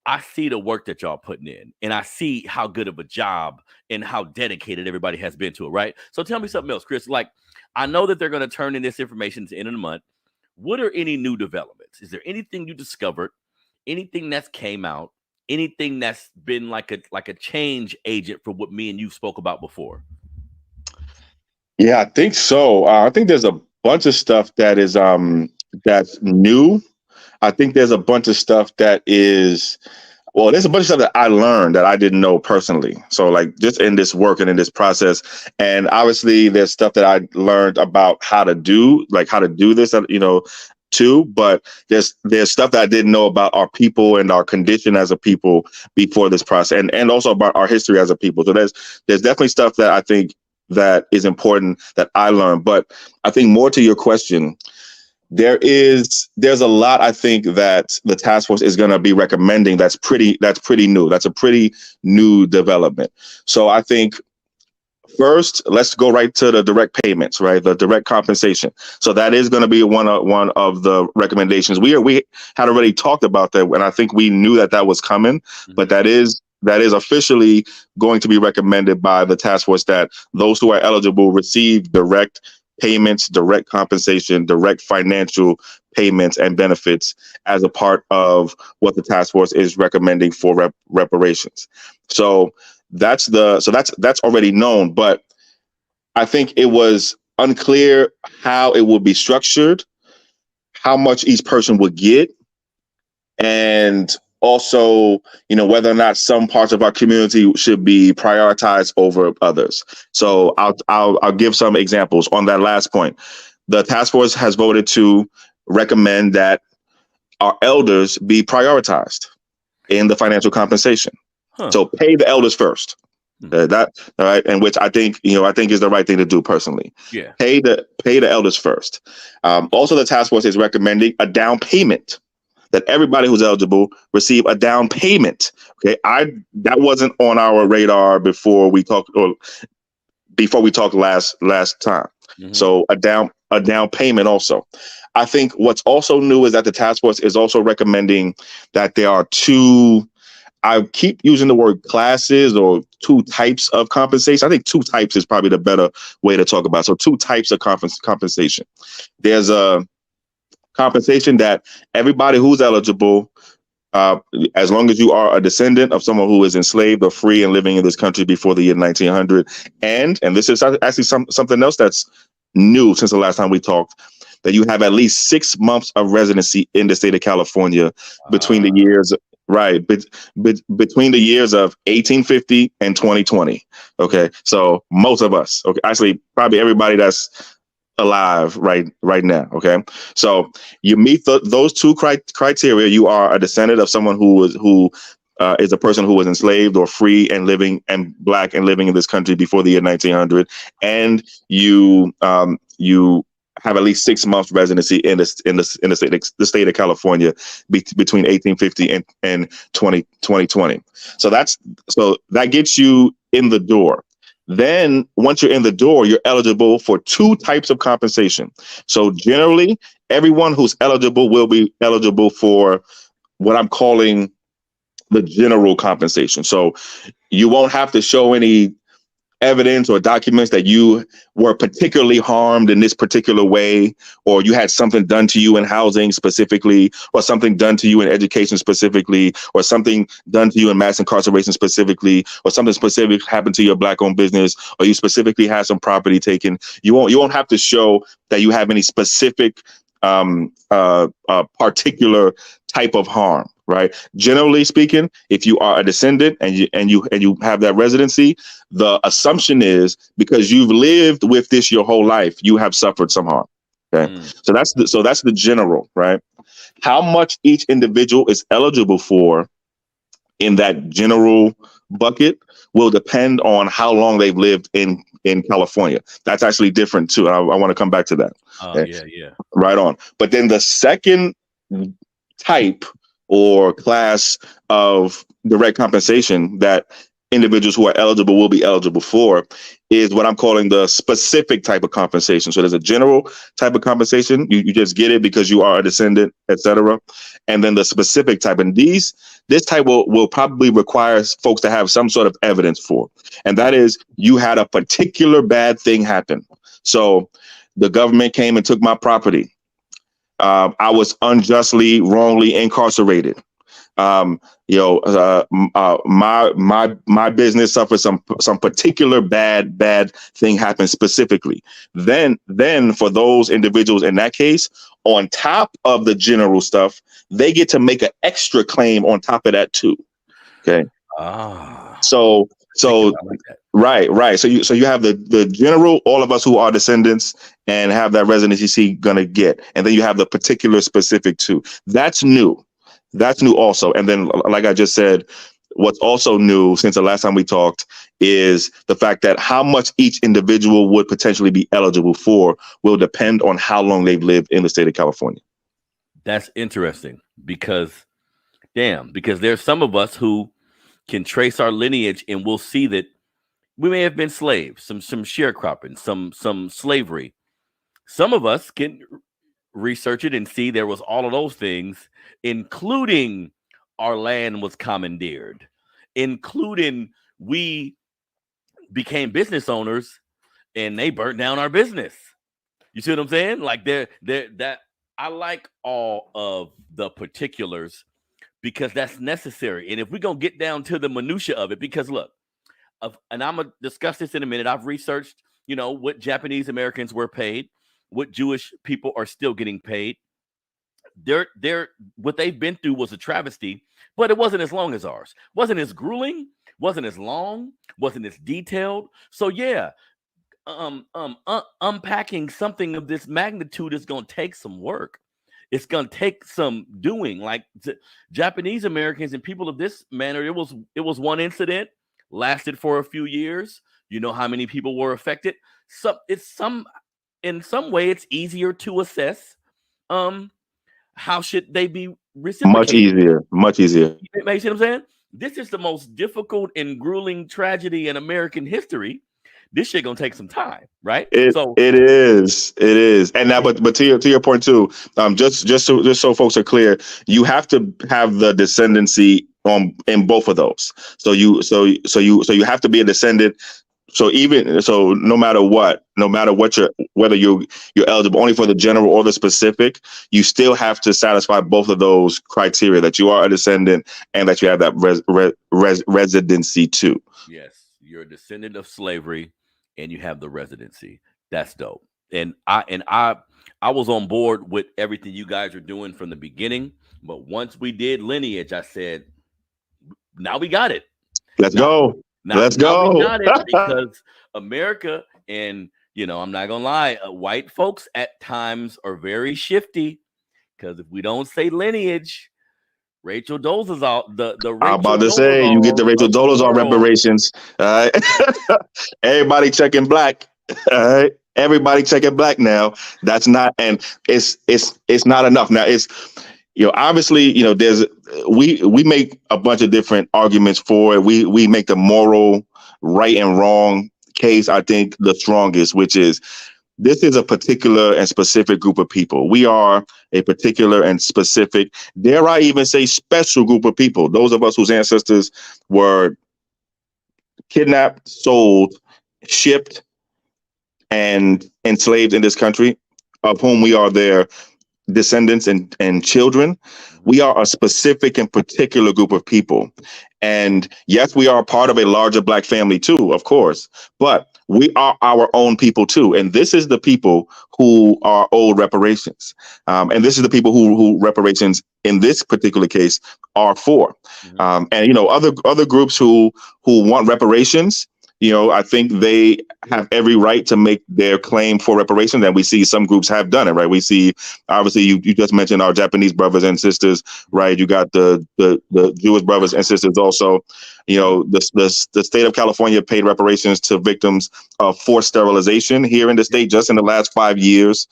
I see the work that y'all putting in, and I see how good of a job and how dedicated everybody has been to it, right? So tell me something else, Chris. Like, I know that they're going to turn in this information at the end of the month. What are any new developments? Is there anything you discovered, anything that's came out, anything that's been like a change agent for what me and you spoke about before? Yeah, I think so. I think there's a bunch of stuff that's new. I think there's a bunch of stuff that is well, there's a bunch of stuff that I learned that I didn't know personally. So like just in this work and in this process, and obviously there's stuff that I learned about how to do this, too. But there's stuff that I didn't know about our people and our condition as a people before this process, and also about our history as a people. So there's definitely stuff that I think that is important that I learned. But I think more to your question, there's a lot I think that the task force is going to be recommending that's pretty new. That's a pretty new development. So I think first, let's go right to the direct payments, right? The direct compensation. So that is going to be one of the recommendations. We had already talked about that, and I think we knew that was coming, but that is officially going to be recommended by the task force, that those who are eligible receive direct payments, direct compensation, direct financial payments and benefits as a part of what the task force is recommending for reparations. So that's already known, but I think it was unclear how it would be structured, how much each person would get, and also, whether or not some parts of our community should be prioritized over others. So I'll give some examples on that last point. The task force has voted to recommend that our elders be prioritized in the financial compensation. So pay the elders first. That all right, and which I think is the right thing to do personally. Yeah. Pay the elders first. Also, the task force is recommending a down payment, that everybody who's eligible receive a down payment. Okay, that wasn't on our radar before we talked last time. Mm-hmm. So a down payment also. I think what's also new is that the task force is also recommending that there are two. I keep using the word classes or two types of compensation. I think two types is probably the better way to talk about it. So two types of compensation. There's a compensation that everybody who's eligible, as long as you are a descendant of someone who is enslaved or free and living in this country before the year 1900, and this is actually something else that's new since the last time we talked, that you have at least 6 months of residency in the state of California between the years. Right, between the years of 1850 and 2020. Okay, so most of us, okay, actually probably everybody that's alive right now. Okay, so you meet those two criteria. You are a descendant of someone who is a person who was enslaved or free and living and black and living in this country before the year 1900, and you have at least 6 months residency in the state of California between 1850 and 2020. So that gets you in the door. Then once you're in the door, you're eligible for two types of compensation. So generally, everyone who's eligible will be eligible for what I'm calling the general compensation. So you won't have to show any evidence or documents that you were particularly harmed in this particular way, or you had something done to you in housing specifically, or something done to you in education specifically, or something done to you in mass incarceration specifically, or something specific happened to your black-owned business, or you specifically had some property taken. You won't have to show that you have any specific particular type of harm. Right. Generally speaking, if you are a descendant and you have that residency, the assumption is because you've lived with this your whole life, you have suffered some harm. Okay. So that's the general, right? How much each individual is eligible for in that general bucket will depend on how long they've lived in California. That's actually different too. I want to come back to that. Okay? Yeah. Right on. But then the second type or class of direct compensation that individuals who are eligible will be eligible for is what I'm calling the specific type of compensation. So there's a general type of compensation. You just get it because you are a descendant, etc. And then the specific type. And this type will probably require folks to have some sort of evidence for. And that is, you had a particular bad thing happen. So the government came and took my property. I was unjustly, wrongly incarcerated. My business suffered some particular bad thing happened specifically. Then for those individuals in that case, on top of the general stuff, they get to make an extra claim on top of that too. Okay. So like right. So you have the general, all of us who are descendants and have that residency gonna get, and then you have the particular specific too. That's new. That's new also. And then, like I just said, what's also new since the last time we talked is the fact that how much each individual would potentially be eligible for will depend on how long they've lived in the state of California. That's interesting because there's some of us who can trace our lineage and we'll see that we may have been slaves, some sharecropping, some slavery. Some of us can research it and see there was all of those things, including our land was commandeered, including we became business owners and they burnt down our business. You see what I'm saying? Like that I like all of the particulars because that's necessary. And if we're going to get down to the minutia of it, because look, and I'm going to discuss this in a minute. I've researched, what Japanese Americans were paid, what Jewish people are still getting paid. They're what they've been through was a travesty, but it wasn't as long as ours. Wasn't as grueling, wasn't as long, wasn't as detailed. So yeah, unpacking something of this magnitude is going to take some work. It's going to take some doing. Like Japanese Americans and people of this manner, it was one incident, lasted for a few years. You know how many people were affected? In some way, it's easier to assess. How should they be reciprocated? Much easier. You see what I'm saying? This is the most difficult and grueling tragedy in American history. This shit gonna take some time, right? It is. And now, but to your point too, just so folks are clear, you have to have the descendancy in both of those. So you have to be a descendant. So no matter whether you're eligible only for the general or the specific, you still have to satisfy both of those criteria, that you are a descendant and that you have that residency too. Yes, you're a descendant of slavery and you have the residency. That's dope. And I was on board with everything you guys are doing from the beginning, but once we did lineage, I said, now we got it. Let's go. Let's go. We got it because America, and I'm not gonna lie, white folks at times are very shifty. Because if we don't say lineage, Rachel Dolezal, I'm about to say, you get the Rachel Dolezal reparations. All right, everybody checking black. All right, everybody checking black now. That's not, and it's not enough. Now it's. Obviously, we make a bunch of different arguments for it. We make the moral right and wrong case, I think, the strongest, which is this is a particular and specific group of people. We are a particular and specific, dare I even say, special group of people. Those of us whose ancestors were kidnapped, sold, shipped, and enslaved in this country, of whom we are their descendants and children. We are a specific and particular group of people. And yes, we are part of a larger Black family too, of course, but we are our own people too. And this is the people who are owed reparations. And this is the people who reparations in this particular case are for. And, other groups who want reparations, I think they have every right to make their claim for reparations, and we see some groups have done it, right? We see, obviously, you just mentioned our Japanese brothers and sisters, right? You got the Jewish brothers and sisters also. The state of California paid reparations to victims of forced sterilization here in the state just in the last 5 years.